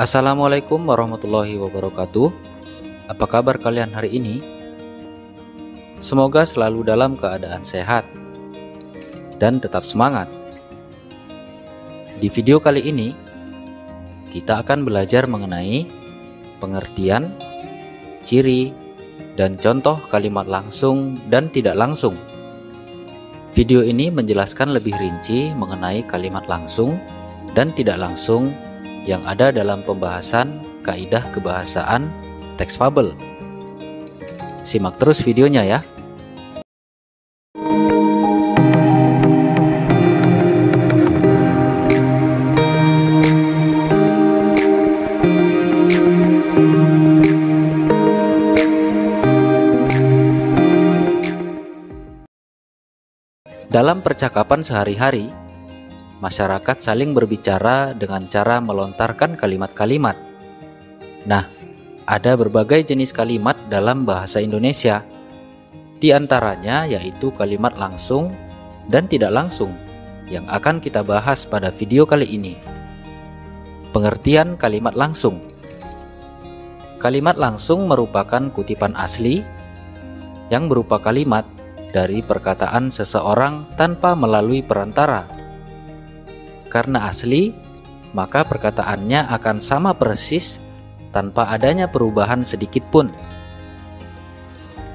Assalamualaikum warahmatullahi wabarakatuh. Apa kabar kalian hari ini? Semoga selalu dalam keadaan sehat dan tetap semangat. Di video kali ini, kita akan belajar mengenai pengertian, ciri, dan contoh kalimat langsung dan tidak langsung. Video ini menjelaskan lebih rinci mengenai kalimat langsung dan tidak langsung yang ada dalam pembahasan kaidah kebahasaan teks fabel. Simak terus videonya ya. Dalam percakapan sehari-hari, masyarakat saling berbicara dengan cara melontarkan kalimat-kalimat. Nah, ada berbagai jenis kalimat dalam bahasa Indonesia. Di antaranya yaitu kalimat langsung dan tidak langsung yang akan kita bahas pada video kali ini. Pengertian kalimat langsung. Kalimat langsung merupakan kutipan asli yang berupa kalimat dari perkataan seseorang tanpa melalui perantara. Karena asli, maka perkataannya akan sama persis tanpa adanya perubahan sedikit pun.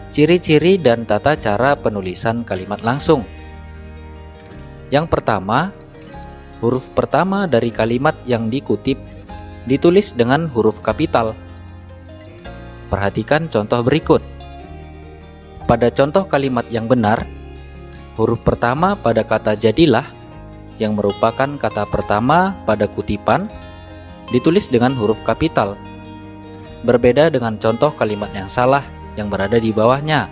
Ciri-ciri dan tata cara penulisan kalimat langsung. Yang pertama, huruf pertama dari kalimat yang dikutip ditulis dengan huruf kapital. Perhatikan contoh berikut. Pada contoh kalimat yang benar, huruf pertama pada kata jadilah yang merupakan kata pertama pada kutipan ditulis dengan huruf kapital. Berbeda dengan contoh kalimat yang salah yang berada di bawahnya.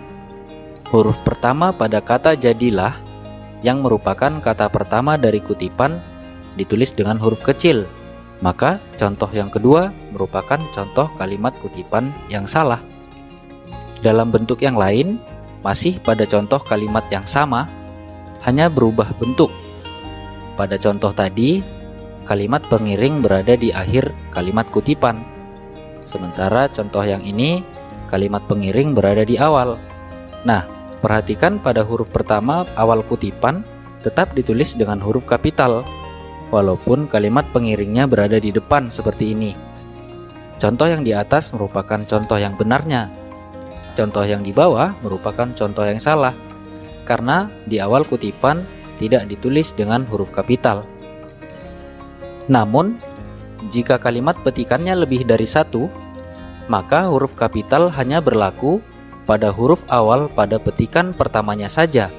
Huruf pertama pada kata jadilah yang merupakan kata pertama dari kutipan ditulis dengan huruf kecil. Maka contoh yang kedua merupakan contoh kalimat kutipan yang salah. Dalam bentuk yang lain, masih pada contoh kalimat yang sama, hanya berubah bentuk. Pada contoh tadi, kalimat pengiring berada di akhir kalimat kutipan. Sementara contoh yang ini, kalimat pengiring berada di awal. Nah, perhatikan pada huruf pertama awal kutipan tetap ditulis dengan huruf kapital, walaupun kalimat pengiringnya berada di depan seperti ini. Contoh yang di atas merupakan contoh yang benarnya. Contoh yang di bawah merupakan contoh yang salah, karena di awal kutipan tidak ditulis dengan huruf kapital. Namun, jika kalimat petikannya lebih dari satu, maka huruf kapital hanya berlaku pada huruf awal pada petikan pertamanya saja.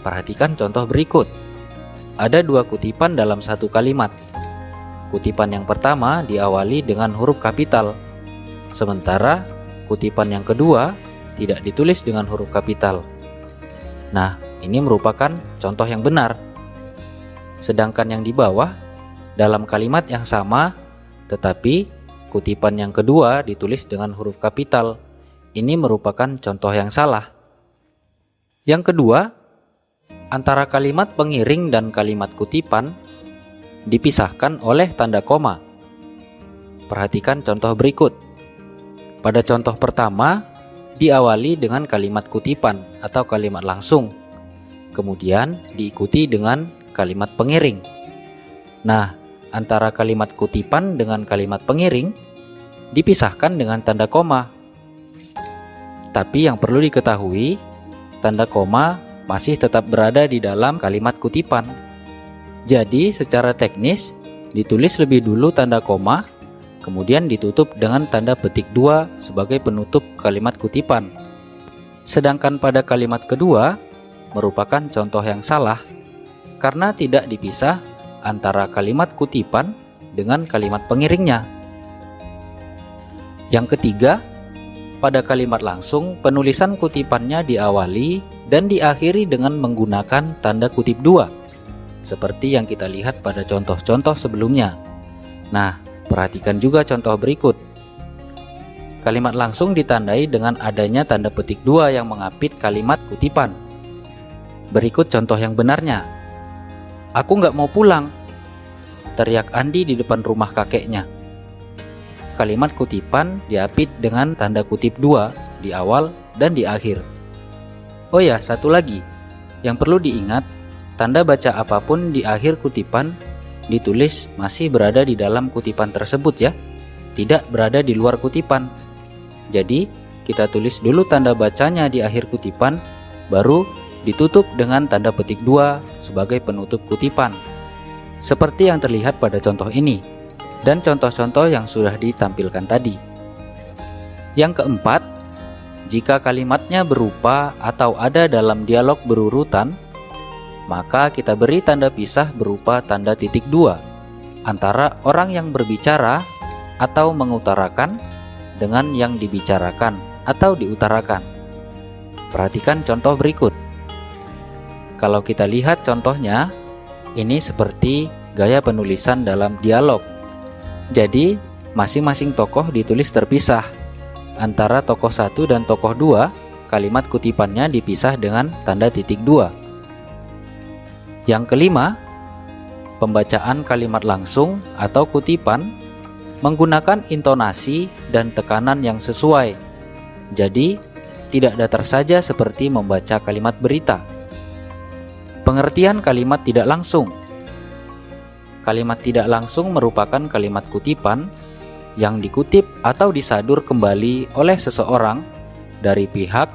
Perhatikan contoh berikut. Ada dua kutipan dalam satu kalimat. Kutipan yang pertama diawali dengan huruf kapital, sementara kutipan yang kedua tidak ditulis dengan huruf kapital. Nah, ini merupakan contoh yang benar. Sedangkan yang di bawah, dalam kalimat yang sama, tetapi kutipan yang kedua ditulis dengan huruf kapital. Ini merupakan contoh yang salah. Yang kedua, antara kalimat pengiring dan kalimat kutipan dipisahkan oleh tanda koma. Perhatikan contoh berikut. Pada contoh pertama, diawali dengan kalimat kutipan atau kalimat langsung, kemudian diikuti dengan kalimat pengiring. Nah, antara kalimat kutipan dengan kalimat pengiring dipisahkan dengan tanda koma. Tapi yang perlu diketahui, tanda koma masih tetap berada di dalam kalimat kutipan. Jadi, secara teknis, ditulis lebih dulu tanda koma, kemudian ditutup dengan tanda petik 2 sebagai penutup kalimat kutipan. Sedangkan pada kalimat kedua merupakan contoh yang salah karena tidak dipisah antara kalimat kutipan dengan kalimat pengiringnya. Yang ketiga, pada kalimat langsung penulisan kutipannya diawali dan diakhiri dengan menggunakan tanda kutip 2 seperti yang kita lihat pada contoh-contoh sebelumnya. Nah, perhatikan juga contoh berikut. Kalimat langsung ditandai dengan adanya tanda petik 2 yang mengapit kalimat kutipan. Berikut contoh yang benarnya. Aku nggak mau pulang, teriak Andi di depan rumah kakeknya. kalimat kutipan diapit dengan tanda kutip 2 di awal dan di akhir. Oh ya, satu lagi yang perlu diingat, tanda baca apapun di akhir kutipan ditulis masih berada di dalam kutipan tersebut ya, tidak berada di luar kutipan. Jadi kita tulis dulu tanda bacanya di akhir kutipan, baru ditutup dengan tanda petik 2 sebagai penutup kutipan, seperti yang terlihat pada contoh ini dan contoh-contoh yang sudah ditampilkan tadi. Yang keempat, jika kalimatnya berupa atau ada dalam dialog berurutan, maka kita beri tanda pisah berupa tanda titik 2 antara orang yang berbicara atau mengutarakan dengan yang dibicarakan atau diutarakan. Perhatikan contoh berikut. Kalau kita lihat contohnya, ini seperti gaya penulisan dalam dialog. Jadi, masing-masing tokoh ditulis terpisah. Antara tokoh 1 dan tokoh 2, kalimat kutipannya dipisah dengan tanda titik 2. Yang kelima, pembacaan kalimat langsung atau kutipan menggunakan intonasi dan tekanan yang sesuai. Jadi, tidak datar saja seperti membaca kalimat berita. Pengertian kalimat tidak langsung. Kalimat tidak langsung merupakan kalimat kutipan yang dikutip atau disadur kembali oleh seseorang dari pihak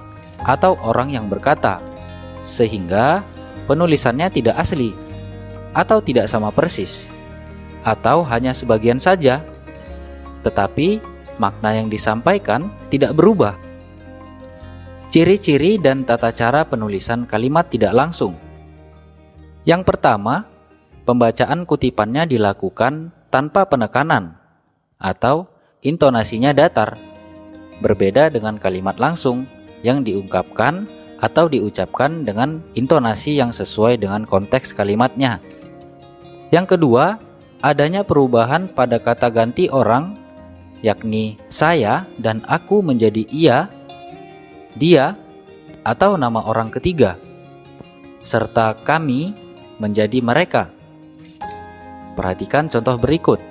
atau orang yang berkata, sehingga penulisannya tidak asli atau tidak sama persis, atau hanya sebagian saja, tetapi makna yang disampaikan tidak berubah. Ciri-ciri dan tata cara penulisan kalimat tidak langsung. Yang pertama, pembacaan kutipannya dilakukan tanpa penekanan atau intonasinya datar, berbeda dengan kalimat langsung yang diungkapkan atau diucapkan dengan intonasi yang sesuai dengan konteks kalimatnya. Yang kedua, adanya perubahan pada kata ganti orang, yakni saya dan aku menjadi ia, dia, atau nama orang ketiga, serta kami menjadi mereka. Perhatikan contoh berikut.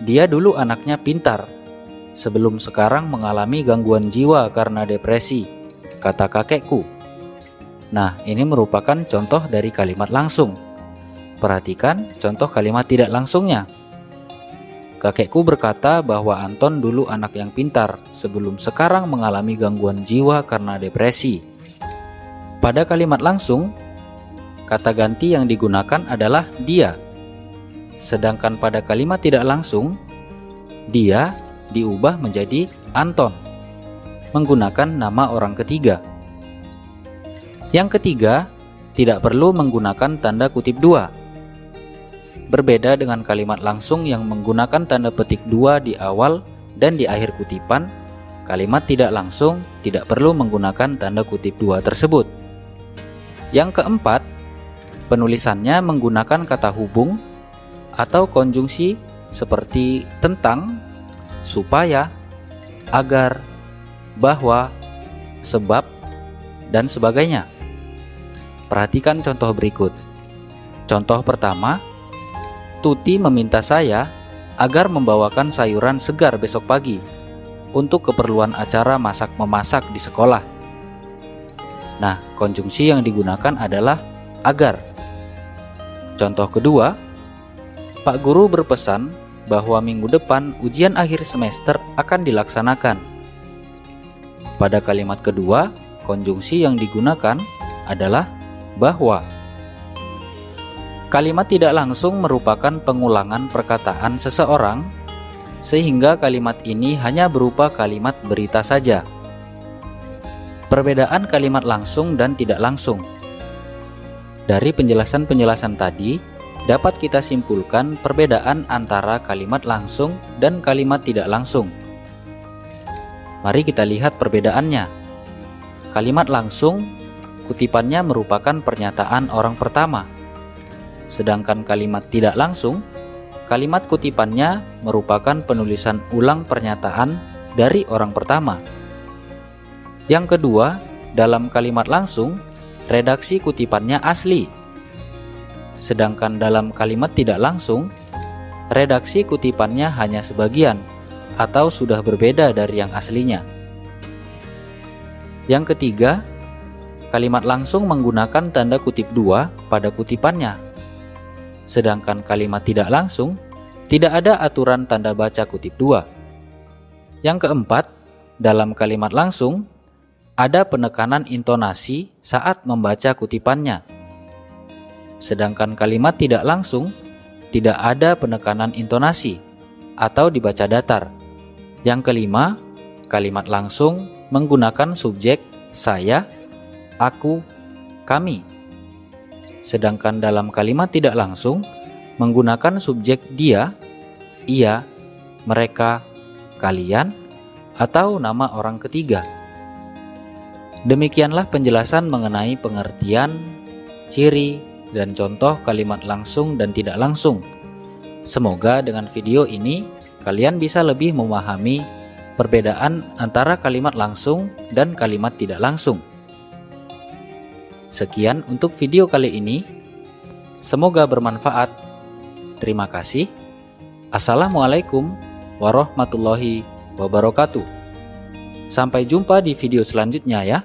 Dia dulu anaknya pintar, sebelum sekarang mengalami gangguan jiwa karena depresi, kata kakekku. Nah, ini merupakan contoh dari kalimat langsung. Perhatikan contoh kalimat tidak langsungnya. Kakekku berkata bahwa Anton dulu anak yang pintar, sebelum sekarang mengalami gangguan jiwa karena depresi. Pada kalimat langsung, kata ganti yang digunakan adalah dia. Sedangkan pada kalimat tidak langsung, dia diubah menjadi Anton, menggunakan nama orang ketiga. Yang ketiga, tidak perlu menggunakan tanda kutip 2. Berbeda dengan kalimat langsung yang menggunakan tanda petik 2 di awal dan di akhir kutipan, kalimat tidak langsung tidak perlu menggunakan tanda kutip 2 tersebut. Yang keempat, penulisannya menggunakan kata hubung atau konjungsi seperti tentang, supaya, agar, bahwa, sebab, dan sebagainya. Perhatikan contoh berikut. Contoh pertama, Tuti meminta saya agar membawakan sayuran segar besok pagi untuk keperluan acara masak-memasak di sekolah. Nah, konjungsi yang digunakan adalah agar. Contoh kedua, Pak Guru berpesan bahwa minggu depan ujian akhir semester akan dilaksanakan. Pada kalimat kedua, konjungsi yang digunakan adalah bahwa. Kalimat tidak langsung merupakan pengulangan perkataan seseorang, sehingga kalimat ini hanya berupa kalimat berita saja. Perbedaan kalimat langsung dan tidak langsung. Dari penjelasan-penjelasan tadi, dapat kita simpulkan perbedaan antara kalimat langsung dan kalimat tidak langsung. Mari kita lihat perbedaannya. Kalimat langsung, kutipannya merupakan pernyataan orang pertama. Sedangkan kalimat tidak langsung, kalimat kutipannya merupakan penulisan ulang pernyataan dari orang pertama. Yang kedua, dalam kalimat langsung, redaksi kutipannya asli. Sedangkan dalam kalimat tidak langsung, redaksi kutipannya hanya sebagian atau sudah berbeda dari yang aslinya. Yang ketiga, kalimat langsung menggunakan tanda kutip dua pada kutipannya. Sedangkan kalimat tidak langsung, tidak ada aturan tanda baca kutip dua. Yang keempat, dalam kalimat langsung, ada penekanan intonasi saat membaca kutipannya. Sedangkan kalimat tidak langsung, tidak ada penekanan intonasi atau dibaca datar. Yang kelima, kalimat langsung menggunakan subjek saya, aku, kami. Sedangkan dalam kalimat tidak langsung, menggunakan subjek dia, ia, mereka, kalian, atau nama orang ketiga. Demikianlah penjelasan mengenai pengertian, ciri, dan contoh kalimat langsung dan tidak langsung. Semoga dengan video ini kalian bisa lebih memahami perbedaan antara kalimat langsung dan kalimat tidak langsung. Sekian untuk video kali ini. Semoga bermanfaat. Terima kasih. Assalamualaikum warahmatullahi wabarakatuh. Sampai jumpa di video selanjutnya ya.